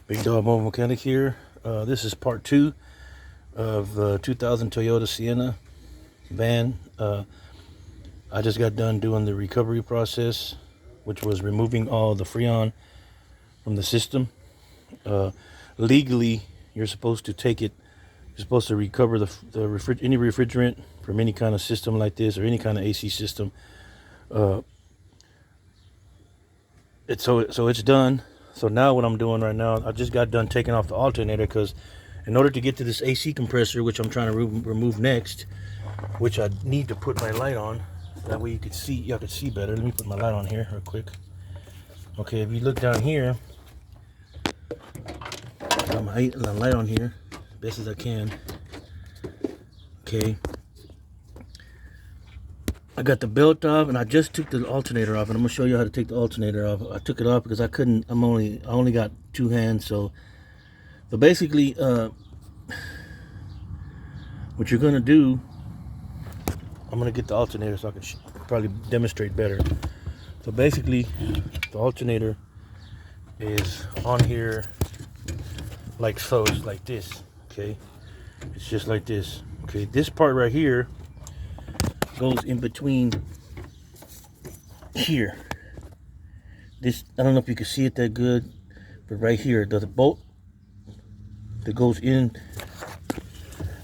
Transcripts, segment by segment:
Big Dog Mobile Mechanic here. This is part 2 of the 2000 Toyota Sienna van. I just got done doing the recovery process, which was removing all the Freon from the system. Legally, you're supposed to take it, you're supposed to recover any refrigerant from any kind of system like this or any kind of AC system. So it's done. So now what I'm doing right now, I just got done taking off the alternator because in order to get to this AC compressor, which I'm trying to remove next, which I need to put my light on, that way y'all could see better. Let me put my light on here real quick. Okay, if you look down here, I got my light on here as best as I can. Okay. I got the belt off, and I just took the alternator off, and I'm gonna show you how to take the alternator off. I took it off because I only got two hands. So basically, what you're gonna do, I'm gonna get the alternator so I can probably demonstrate better. So basically, the alternator is on here like so. It's like this. Okay, it's just like this. Okay, this part right here goes in between here. This, I don't know if you can see it that good, but right here, the bolt that goes in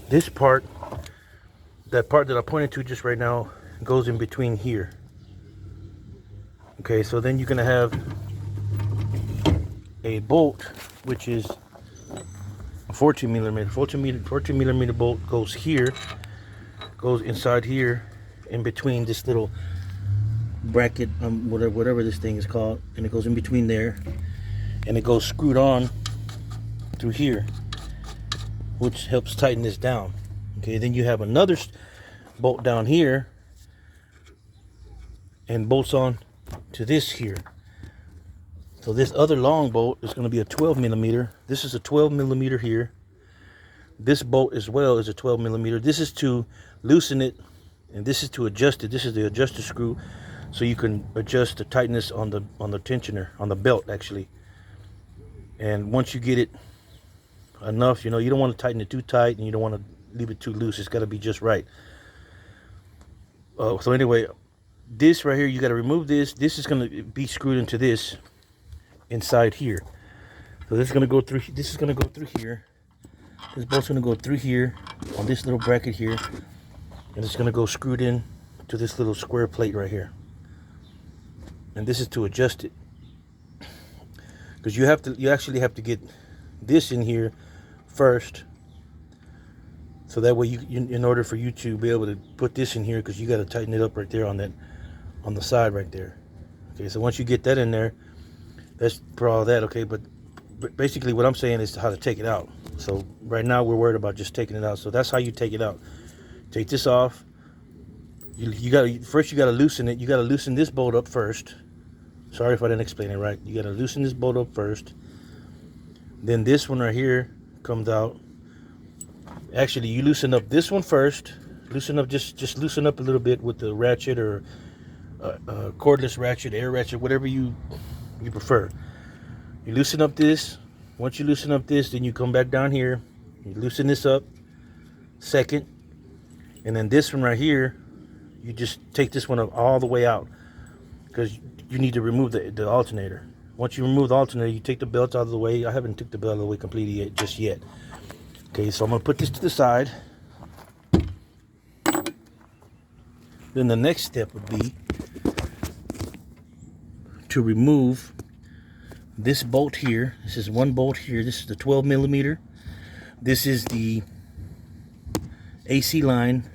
this part, that part that I pointed to just right now, goes in between here. Okay, so then you're gonna have a bolt which is a 14 millimeter bolt, goes here, goes inside here, in between this little bracket, whatever this thing is called, and it goes in between there, and it goes screwed on through here, which helps tighten this down. Okay, then you have another bolt down here and bolts on to this here. So this other long bolt is going to be a 12 millimeter. This is a 12 millimeter here. This bolt as well is a 12 millimeter. This is to loosen it, and this is to adjust it. This is the adjuster screw, so you can adjust the tightness on the tensioner, on the belt actually. And once you get it enough, you don't want to tighten it too tight, and you don't want to leave it too loose. It's got to be just right. So anyway, this right here, you got to remove this. This is going to be screwed into this inside here. So this is going to go through. This is going to go through here. This bolt's going to go through here on this little bracket here, and it's going to go screwed in to this little square plate right here. And this is to adjust it, because you actually have to get this in here first, so that way in order for you to be able to put this in here, because you got to tighten it up right there on the side right there. Okay, so once you get that in there, that's for all that. Okay, but basically what I'm saying is how to take it out. So right now we're worried about just taking it out. So that's how you take it out. Take this off. You gotta loosen it. You gotta loosen this bolt up first. Sorry if I didn't explain it right. You gotta loosen this bolt up first. Then this one right here comes out. Actually, you loosen up this one first. Loosen up, just loosen up a little bit with the ratchet, or cordless ratchet, air ratchet, whatever you prefer. You loosen up this. Once you loosen up this, then you come back down here. You loosen this up second. And then this one right here, you just take this one up all the way out, because you need to remove the alternator. Once you remove the alternator, you take the belt out of the way. I haven't took the belt out of the way completely just yet. Okay, so I'm going to put this to the side. Then the next step would be to remove this bolt here. This is one bolt here. This is the 12 millimeter. This is the AC line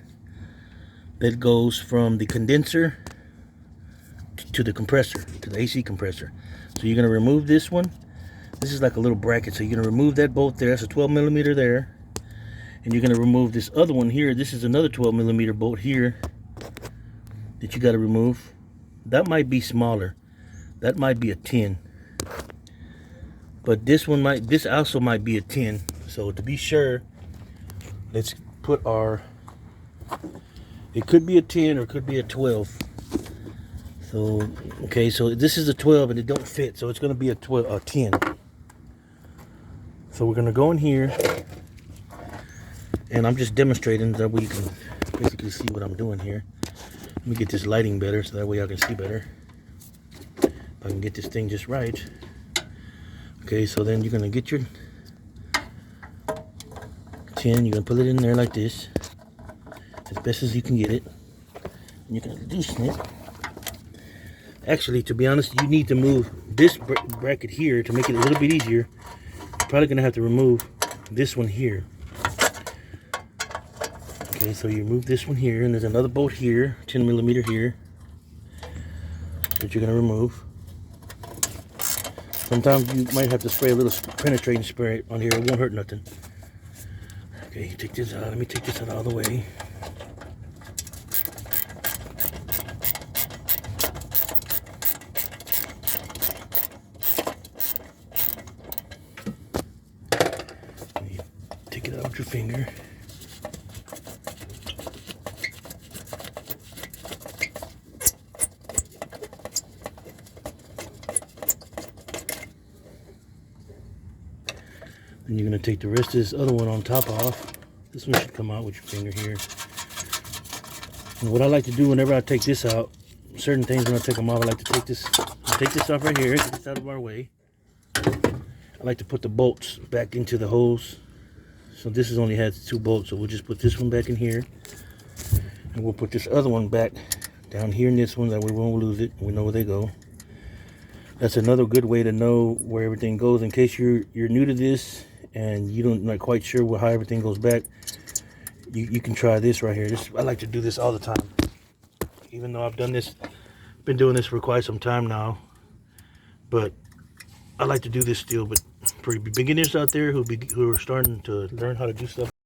that goes from the condenser to the compressor, to the AC compressor. So you're going to remove this one. This is like a little bracket. So you're going to remove that bolt there. That's a 12 millimeter there. And you're going to remove this other one here. This is another 12 millimeter bolt here that you got to remove. That might be smaller. That might be a 10. But this also might be a 10. So to be sure, let's put it could be a 10 or it could be a 12. So, okay, so this is a 12 and it don't fit, so it's going to be a 10. So we're gonna go in here, and I'm just demonstrating that way you can basically see what I'm doing here. Let me get this lighting better so that way I can see better. If I can get this thing just right. Okay, so then you're gonna get your tin, you're gonna put it in there like this, as best as you can get it. And you're gonna loosen it. Actually, to be honest, you need to move this bracket here to make it a little bit easier. You're probably gonna have to remove this one here. Okay, so you remove this one here, and there's another bolt here, 10 millimeter here, that you're gonna remove. Sometimes you might have to spray a little penetrating spray on here. It won't hurt nothing. Okay, you take this out. Let me take this out all the way. Take it out with your finger. And you're going to take the rest of this other one on top off. This one should come out with your finger here. And what I like to do whenever I take this out, certain things when I take them off, I like to take this off right here, get this out of our way. I like to put the bolts back into the hose. So this only has 2 bolts, so we'll just put this one back in here. And we'll put this other one back down here in this one, that we won't lose it. We know where they go. That's another good way to know where everything goes in case you're new to this and you don't not quite sure how everything goes back. You can try this right here. I like to do this all the time, even though I've been doing this for quite some time now. But I like to do this still. But for beginners out there who are starting to learn how to do stuff